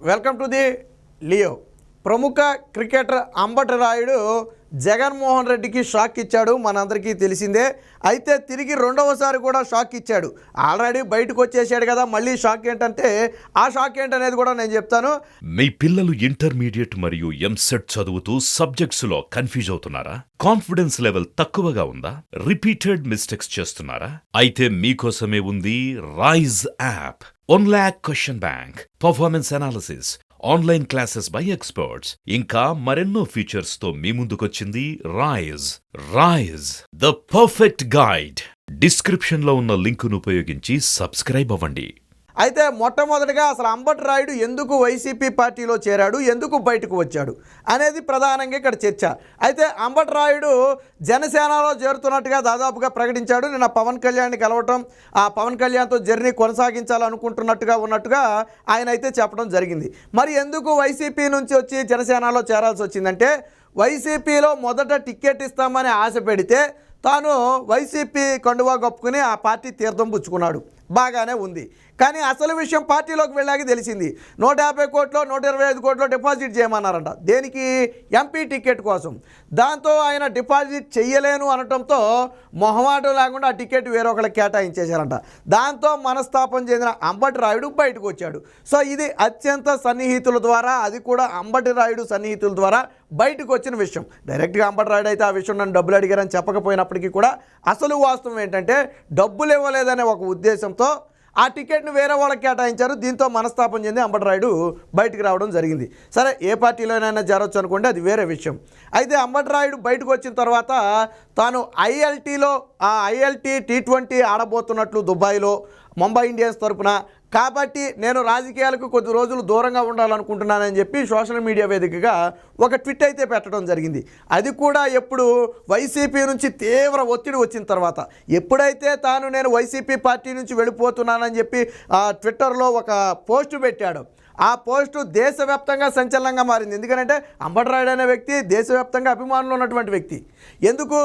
Welcome to the Leo. ప్రముఖ cricketer Ambati Rayudu Jaganmohan రెడ్డికి shock ఇచ్చాడు, మనందరికీ తెలిసిందే. అయితే తిరిగి రెండవసారి కూడా షాక్ ఇచ్చాడు. ఆల్రెడీ బయటకు వచ్చేసాడు కదా, మళ్ళీ షాక్ ఏంటంటే ఆ షాక్ ఏంటనేది కూడా నేను చెప్తాను. మీ పిల్లలు ఇంటర్మీడియట్ మరియు ఎంసెట్ చదువుతూ సబ్జెక్ట్స్ లో కన్ఫ్యూజ్ అవుతున్నారా? కాన్ఫిడెన్స్ లెవెల్ తక్కువగా ఉందా? రిపీటెడ్ మిస్టేక్స్ చేస్తున్నారా? అయితే మీకోసమే ఉంది Rise app. 1 lakh question bank, performance analysis, online classes by experts, ఇంకా మరెన్నో ఫీచర్స్ తో మీ ముందుకొచ్చింది Rise the perfect guide. Description లో ఉన్న లింకును ఉపయోగించి సబ్స్క్రైబ్ అవ్వండి. అయితే మొట్టమొదటిగా అసలు అంబటి రాయుడు ఎందుకు వైసీపీ పార్టీలో చేరాడు, ఎందుకు బయటకు వచ్చాడు అనేది ప్రధానంగా ఇక్కడ చర్చ. అయితే అంబటి రాయుడు జనసేనలో చేరుతున్నట్టుగా దాదాపుగా ప్రకటించాడు. నిన్న పవన్ కళ్యాణ్ని కలవటం, ఆ పవన్ కళ్యాణ్తో జర్నీ కొనసాగించాలనుకుంటున్నట్టుగా ఆయన అయితే చెప్పడం జరిగింది. మరి ఎందుకు వైసీపీ నుంచి వచ్చి జనసేనలో చేరాల్సి వచ్చిందంటే, వైసీపీలో మొదట టికెట్ ఇస్తామని ఆశ పెడితే తాను వైసీపీ కండువా కప్పుకుని ఆ పార్టీ తీర్థం పుచ్చుకున్నాడు. బాగానే ఉంది. కానీ అసలు విషయం పార్టీలోకి వెళ్ళాక తెలిసింది. 150 కోట్లు 125 కోట్లు డిపాజిట్ చేయమన్నారంట. దేనికి? ఎంపీ టికెట్ కోసం. దాంతో ఆయన డిపాజిట్ చెయ్యలేను అనటంతో మొహమాటం లేకుండా ఆ టికెట్ వేరొకరికి కేటాయించేశారంట. దాంతో మనస్తాపం చెందిన అంబటి రాయుడు బయటకు వచ్చాడు. సో ఇది అత్యంత సన్నిహితుల ద్వారా, అది కూడా అంబటి రాయుడు సన్నిహితుల ద్వారా బయటకు వచ్చిన విషయం. డైరెక్ట్గా అంబటి రాయుడు అయితే ఆ విషయం నన్ను డబ్బులు అడిగారని చెప్పకపోయినప్పటికీ కూడా అసలు వాస్తవం ఏంటంటే, డబ్బులు ఇవ్వలేదనే ఒక ఉద్దేశంతో ఆ టికెట్ను వేరే వాళ్ళకి కేటాయించారు. దీంతో మనస్తాపం చెంది అంబటి రాయుడు బయటికి రావడం జరిగింది. సరే, ఏ పార్టీలోనైనా చేరొచ్చు అనుకోండి, అది వేరే విషయం. అయితే అంబటి రాయుడు బయటకు వచ్చిన తర్వాత తాను ఐఎల్టీ T20 ఆడబోతున్నట్లు దుబాయ్లో ముంబై ఇండియన్స్ తరపున, కాబట్టి నేను రాజకీయాలకు కొద్ది రోజులు దూరంగా ఉండాలనుకుంటున్నానని చెప్పి సోషల్ మీడియా వేదికగా ఒక ట్వీట్ అయితే పెట్టడం జరిగింది. అది కూడా ఎప్పుడు వైసీపీ నుంచి తీవ్ర ఒత్తిడి వచ్చిన తర్వాత. ఎప్పుడైతే నేను వైసీపీ పార్టీ నుంచి వెళ్ళిపోతున్నానని చెప్పి ట్విట్టర్లో ఒక పోస్టు పెట్టాడు, ఆ పోస్టు దేశవ్యాప్తంగా సంచలనంగా మారింది. ఎందుకంటే అంబటి రాయుడు అనే వ్యక్తి దేశవ్యాప్తంగా అభిమానులు ఉన్నటువంటి వ్యక్తి. ఎందుకు?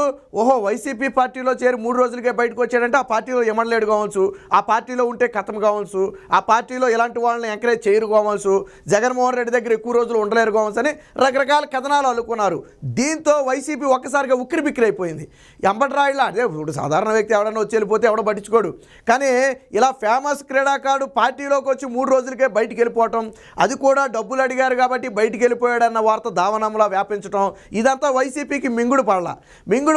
వైసీపీ పార్టీలో చేరి 3 రోజులకే బయటకు వచ్చాడంటే ఆ పార్టీలో ఎమడలేడు కావచ్చు, ఆ పార్టీలో ఉంటే కథం కావచ్చు, ఆ పార్టీలో ఎలాంటి వాళ్ళని ఎంకరేజ్ చేయరు కావచ్చు, జగన్మోహన్ రెడ్డి దగ్గర ఎక్కువ రోజులు ఉండలేరు కావచ్చు అని రకరకాల కథనాలు అల్లుకున్నారు. దీంతో వైసీపీ ఒక్కసారిగా ఉక్కిరిబిక్కిరి అయిపోయింది. అంబటి రాయుడులా అదే ఇప్పుడు సాధారణ వ్యక్తి ఎవడన్నా వచ్చి వెళ్ళిపోతే ఎవడో పట్టించుకోడు. కానీ ఇలా ఫేమస్ క్రీడాకారుడు పార్టీలోకి వచ్చి 3 రోజులకే బయటికి వెళ్ళిపోవటం, అది కూడా డబ్బులు అడిగారు కాబట్టి బయటికి వెళ్ళిపోయాడన్న వార్త దావనంలా వ్యాపించడం, ఇదంతా వైసీపీకి మింగుడు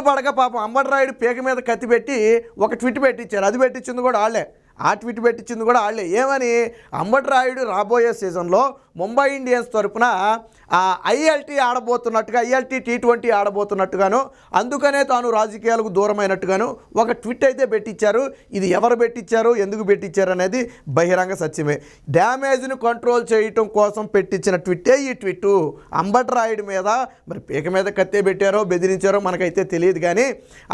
పడక పాపం అంబటి రాయుడు పీక మీద కత్తి పెట్టి ఒక ట్వీట్ పెట్టించారు. అది పెట్టించింది కూడా వాళ్ళే, ఆ ట్వీట్ పెట్టించింది కూడా వాళ్ళే. ఏమని? అంబటి రాయుడు రాబోయే సీజన్లో ముంబై ఇండియన్స్ తరపున ఐఎల్టీ T20 ఆడబోతున్నట్టుగాను, అందుకనే తాను రాజకీయాలకు దూరమైనట్టుగాను ఒక ట్వీట్ అయితే పెట్టించారు. ఇది ఎవరు పెట్టించారు, ఎందుకు పెట్టించారు అనేది బహిరంగ సత్యమే. డ్యామేజ్ను కంట్రోల్ చేయటం కోసం పెట్టించిన ట్వీటే ఈ ట్వీట్. అంబటి రాయుడు మీద మరి పీక మీద కత్తే పెట్టారో బెదిరించారో మనకైతే తెలియదు, కానీ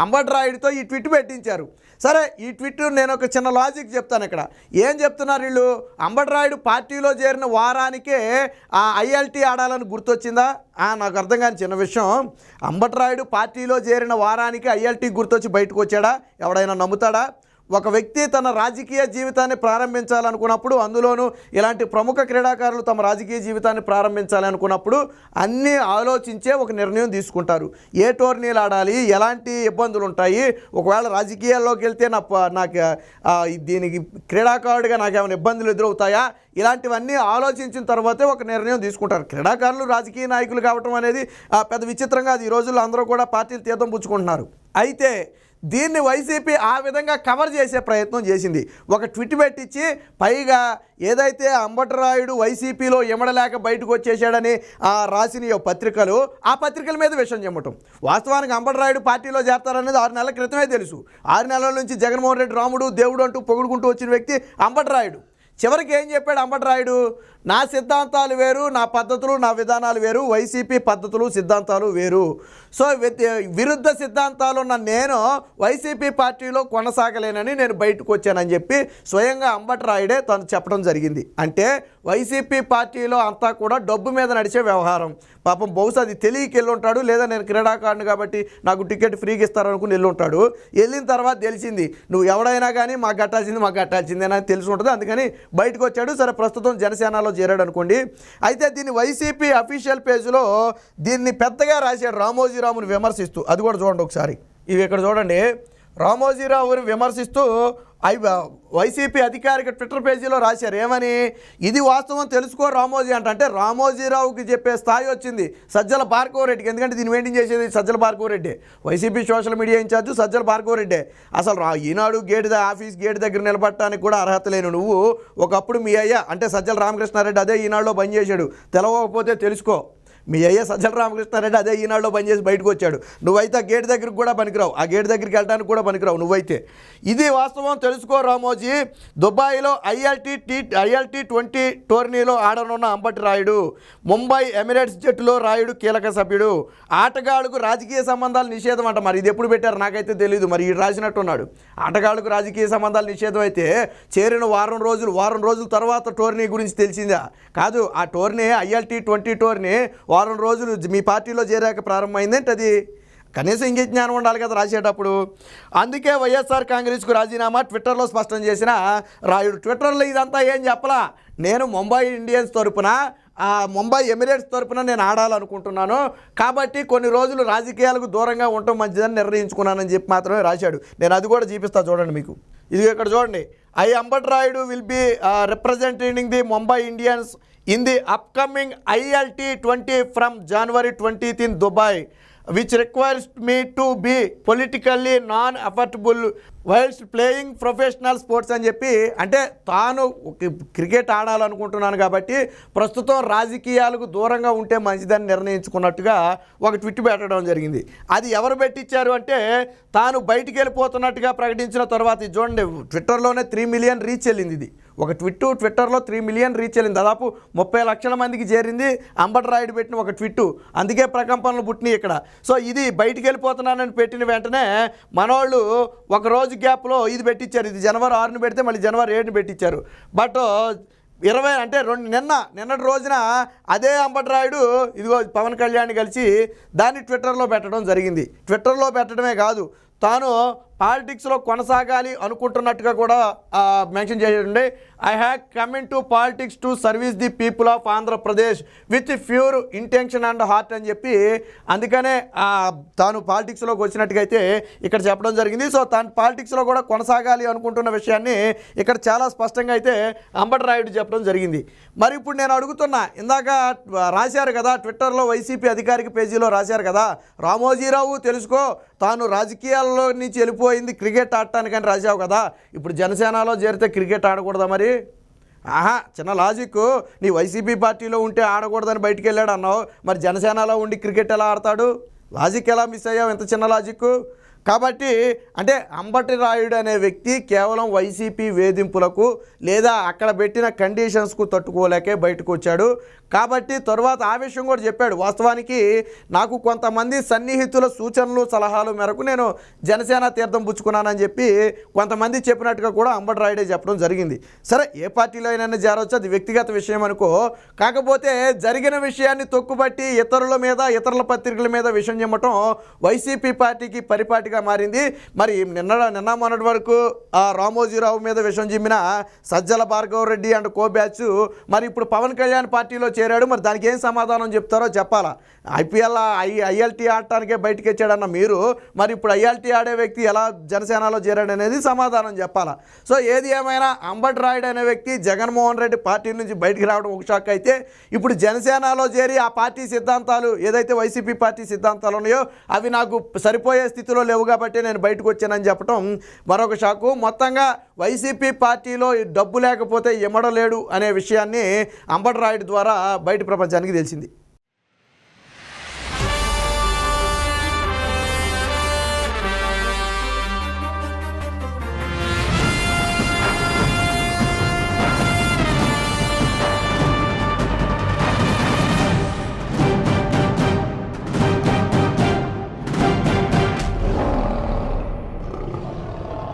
అంబటి రాయుడితో ఈ ట్వీట్ పెట్టించారు. సరే, ఈ ట్వీట్ నేను ఒక చిన్న లాజిక్ చెప్తాను. ఇక్కడ ఏం చెప్తున్నారు వీళ్ళు? అంబటి రాయుడు పార్టీలో చేరిన వారానికే ఐఎల్టీ ఆడాలని గుర్తొచ్చిందా? నాకు అర్థం కాని చిన్న విషయం. అంబటి రాయుడు పార్టీలో చేరిన వారానికి ఐఎల్టీ గుర్తొచ్చి బయటకు వచ్చాడా? ఎవడైనా నమ్ముతాడా? ఒక వ్యక్తి తన రాజకీయ జీవితాన్ని ప్రారంభించాలనుకున్నప్పుడు, అందులోనూ ఇలాంటి ప్రముఖ క్రీడాకారులు తమ రాజకీయ జీవితాన్ని ప్రారంభించాలనుకున్నప్పుడు అన్నీ ఆలోచించే ఒక నిర్ణయం తీసుకుంటారు. ఏ టోర్నీలు ఆడాలి, ఎలాంటి ఇబ్బందులు ఉంటాయి, ఒకవేళ రాజకీయాల్లోకి వెళ్తే నాకు దీనికి క్రీడాకారుడిగా నాకు ఏమైనా ఇబ్బందులు ఎదురవుతాయా, ఇలాంటివన్నీ ఆలోచించిన తర్వాతే ఒక నిర్ణయం తీసుకుంటారు. క్రీడాకారులు రాజకీయ నాయకులు కావటం అనేది పెద్ద విచిత్రంగా అది ఈ రోజుల్లో అందరూ కూడా పార్టీలు తీర్థం పుచ్చుకుంటున్నారు. అయితే దీన్ని వైసీపీ ఆ విధంగా కవర్ చేసే ప్రయత్నం చేసింది. ఒక ట్వీట్ పెట్టించి, పైగా ఏదైతే అంబటి రాయుడు వైసీపీలో ఎమడలేక బయటకు వచ్చేసాడని రాసిన పత్రికలు, ఆ పత్రికల మీద విషయం చెమ్మటం. వాస్తవానికి అంబటి రాయుడు పార్టీలో చేరతారనేది 6 నెలల క్రితమే తెలుసు. 6 నెలల నుంచి జగన్మోహన్ రెడ్డి రాముడు దేవుడు అంటూ పొగుడుకుంటూ వచ్చిన వ్యక్తి అంబటి రాయుడు. చివరికి ఏం చెప్పాడు అంబటి రాయుడు? నా సిద్ధాంతాలు వేరు, నా పద్ధతులు నా విధానాలు వేరు, వైసీపీ పద్ధతులు సిద్ధాంతాలు వేరు. సో విరుద్ధ సిద్ధాంతాలు ఉన్న నేను వైసీపీ పార్టీలో కొనసాగలేనని నేను బయటకు వచ్చానని చెప్పి స్వయంగా అంబటి రాయుడే తను చెప్పడం జరిగింది. అంటే వైసీపీ పార్టీలో అంతా కూడా డబ్బు మీద నడిచే వ్యవహారం. పాపం బహుశా అది తెలియకి వెళ్ళి ఉంటాడు, లేదా నేను క్రీడాకారుని కాబట్టి నాకు టికెట్ ఫ్రీగా ఇస్తారనుకుని వెళ్ళి ఉంటాడు. వెళ్ళిన తర్వాత తెలిసింది నువ్వు ఎవడైనా కానీ మాకు కట్టాల్సిందే అని తెలిసి ఉంటుంది. అందుకని బయటకు వచ్చాడు. సరే, ప్రస్తుతం జనసేనలో చేరాడు అనుకోండి. అయితే దీన్ని వైసీపీ అఫీషియల్ పేజ్లో దీన్ని పెద్దగా రాశాడు రామోజీరావుని విమర్శిస్తూ. అది కూడా చూడండి ఒకసారి. ఇవి ఇక్కడ చూడండి. రామోజీరావుని విమర్శిస్తూ వైసీపీ అధికారిక ట్విట్టర్ పేజీలో రాశారు. ఏమని? ఇది వాస్తవం తెలుసుకో రామోజీ అంటే రామోజీరావుకి చెప్పే స్థాయి వచ్చింది సజ్జల భార్గవరెడ్డికి. ఎందుకంటే దీన్ని మెయింటైన్ చేసేది Sajjala Bhargava Reddy, YCP social media incharge Sajjala Bhargava Reddy. అసలు ఈనాడు ఆఫీస్ గేట్ దగ్గర నిలబడటానికి కూడా అర్హత లేను నువ్వు. ఒకప్పుడు మీ అయ్యా అంటే సజ్జల రామకృష్ణారెడ్డి అదే ఈనాడులో పనిచేశాడు. తెలవకపోతే తెలుసుకో. మీ అయ్యే సజ్జల రామకృష్ణారెడ్డి అదే ఈనాడులో పనిచేసి బయటకు వచ్చాడు. నువ్వైతే ఆ గేట్ దగ్గరికి కూడా పనికిరావు, ఆ గేట్ దగ్గరికి వెళ్ళడానికి కూడా పనికిరావు నువ్వైతే. ఇది వాస్తవం తెలుసుకో రామోజీ. దుబాయ్లో ILT20 టోర్నీలో ఆడనున్న అంబటి రాయుడు. ముంబై ఎమిరేట్స్ జట్టులో రాయుడు కీలక సభ్యుడు. ఆటగాళ్లకు రాజకీయ సంబంధాలు నిషేధం అంట. మరి ఇది ఎప్పుడు పెట్టారు నాకైతే తెలియదు. మరి ఇది రాసినట్టున్నాడు. ఆటగాళ్లకు రాజకీయ సంబంధాలు నిషేధం అయితే చేరిన వారం రోజుల తర్వాత టోర్నీ గురించి తెలిసిందా? కాదు, ఆ టోర్నీ ILT20 టోర్నీ వారం రోజులు మీ పార్టీలో చేరాక ప్రారంభమైందేంటి? అది కనీసం ఇంకే జ్ఞానం ఉండాలి కదా రాసేటప్పుడు. అందుకే వైఎస్ఆర్ కాంగ్రెస్కు రాజీనామా ట్విట్టర్లో స్పష్టం చేసిన రాయుడు. ట్విట్టర్లో ఇదంతా ఏం చెప్పలా. నేను ముంబై ఇండియన్స్ తరపున ముంబై ఎమిరేట్స్ తరపున నేను ఆడాలనుకుంటున్నాను, కాబట్టి కొన్ని రోజులు రాజకీయాలకు దూరంగా ఉండటం మంచిదని నిర్ణయించుకున్నానని చెప్పి మాత్రమే రాశాడు. నేను అది కూడా చూపిస్తా చూడండి మీకు. ఇది ఇక్కడ చూడండి. Ambati Rayudu will be representing the Mumbai Indians in the upcoming ILT20 from January 20th in Dubai, which requires me to be politically non-affectable whilst playing professional sports అని చెప్పి, అంటే తాను క్రికెట్ ఆడాలనుకుంటున్నాను కాబట్టి ప్రస్తుతం రాజకీయాలకు దూరంగా ఉంటే మంచిదని నిర్ణయించుకున్నట్టుగా ఒక ట్విట్ పెట్టడం జరిగింది. అది ఎవరు పెట్టించారు అంటే తాను బయటికి వెళ్ళిపోతున్నట్టుగా ప్రకటించిన తర్వాత చూడండి, ట్విట్టర్లోనే 3 మిలియన్ రీచ్ వెళ్ళింది. ఇది ఒక ట్విట్టర్లో 3 మిలియన్ రీచ్ వెళ్ళింది. దాదాపు 30 లక్షల మందికి చేరింది అంబటి రాయుడు పెట్టిన ఒక ట్విట్టు. అందుకే ప్రకంపనలు పుట్టినాయి ఇక్కడ. సో ఇది బయటికి వెళ్ళిపోతున్నానని పెట్టిన వెంటనే మనోళ్ళు ఒక రోజు గ్యాప్లో ఇది పెట్టించారు. ఇది జనవరి 6ని పెడితే మళ్ళీ జనవరి 7ని పెట్టించారు. బట్ 20 అంటే నిన్నటి రోజున అదే అంబటి రాయుడు ఇదిగో పవన్ కళ్యాణ్ కలిసి దాన్ని ట్విట్టర్లో పెట్టడం జరిగింది. ట్విట్టర్లో పెట్టడమే కాదు, తాను పాలిటిక్స్లో కొనసాగాలి అనుకుంటున్నట్టుగా కూడా మెన్షన్ చేయండి. I have coming to politics to service the people of Andhra Pradesh with pure intention and heart అని చెప్పి అందుకనే తాను పాలిటిక్స్లోకి వచ్చినట్టుగా అయితే ఇక్కడ చెప్పడం జరిగింది. సో తాను పాలిటిక్స్లో కూడా కొనసాగాలి అనుకుంటున్న విషయాన్ని ఇక్కడ చాలా స్పష్టంగా అయితే అంబటి రాయుడు చెప్పడం జరిగింది. మరి ఇప్పుడు నేను అడుగుతున్నా, ఇందాక రాశారు కదా ట్విట్టర్లో వైసీపీ అధికారిక పేజీలో రాశారు కదా, రామోజీరావు తెలుసుకో తాను రాజకీయాల్లో నుంచి వెళ్ళిపోయింది క్రికెట్ ఆడటానికని రాశావు కదా, ఇప్పుడు జనసేనలో చేరితే క్రికెట్ ఆడకూడదా? మరి చిన్న లాజిక్. నీ వైసీపీ పార్టీలో ఉంటే ఆడకూడదని బయటికి వెళ్ళాడు అన్నావు, మరి జనసేనలో ఉండి క్రికెట్ ఎలా ఆడతాడు? లాజిక్ ఎలా మిస్ అయ్యావు? ఎంత చిన్న లాజిక్. కాబట్టి అంటే అంబటి రాయుడు అనే వ్యక్తి కేవలం వైసీపీ వేధింపులకు లేదా అక్కడ పెట్టిన కండిషన్స్కు తట్టుకోలేకే బయటకు వచ్చాడు. కాబట్టి తర్వాత ఆ విషయం కూడా చెప్పాడు. వాస్తవానికి నాకు కొంతమంది సన్నిహితుల సూచనలు సలహాలు మేరకు నేను జనసేన తీర్థం పుచ్చుకున్నానని చెప్పి కొంతమంది చెప్పినట్టుగా కూడా అంబటి రాయుడే చెప్పడం జరిగింది. సరే, ఏ పార్టీలో అయినా చేరవచ్చు, అది వ్యక్తిగత విషయం అనుకో. కాకపోతే జరిగిన విషయాన్ని తొక్కుబట్టి ఇతరుల పత్రికల మీద విషయం చెప్పటం వైసీపీ పార్టీకి పరిపాటిగా మారింది. మరి నిన్న మొన్నటి వరకు రామోజీరావు మీద విషం జిమ్మిన Sajjala Bhargavareddy and co batch మరి ఇప్పుడు పవన్ కళ్యాణ్ పార్టీలో చేరాడు. మరి దానికి ఏం సమాధానం చెప్తారో చెప్పాలా. ILT ఆడటానికే బయటకు వచ్చాడన్న మీరు మరి ఇప్పుడు ILT ఆడే వ్యక్తి ఎలా జనసేనలో చేరాడు అనేది సమాధానం చెప్పాలా. సో ఏది ఏమైనా అంబటి రాయుడు అనే వ్యక్తి జగన్మోహన్ రెడ్డి పార్టీ నుంచి బయటికి రావడం ఒక షాక్ అయితే, ఇప్పుడు జనసేనలో చేరి ఆ పార్టీ సిద్ధాంతాలు ఏదైతే వైసీపీ పార్టీ సిద్ధాంతాలు ఉన్నాయో అవి నాకు సరిపోయే స్థితిలో లేవు కాబట్టి నేను బయటకు వచ్చానని చెప్పడం మరొక షాకు. మొత్తంగా వైసీపీ పార్టీలో డబ్బు లేకపోతే ఇమ్మడలేడు అనే విషయాన్ని అంబటి రాయుడు ద్వారా బయట ప్రపంచానికి తెలిసింది.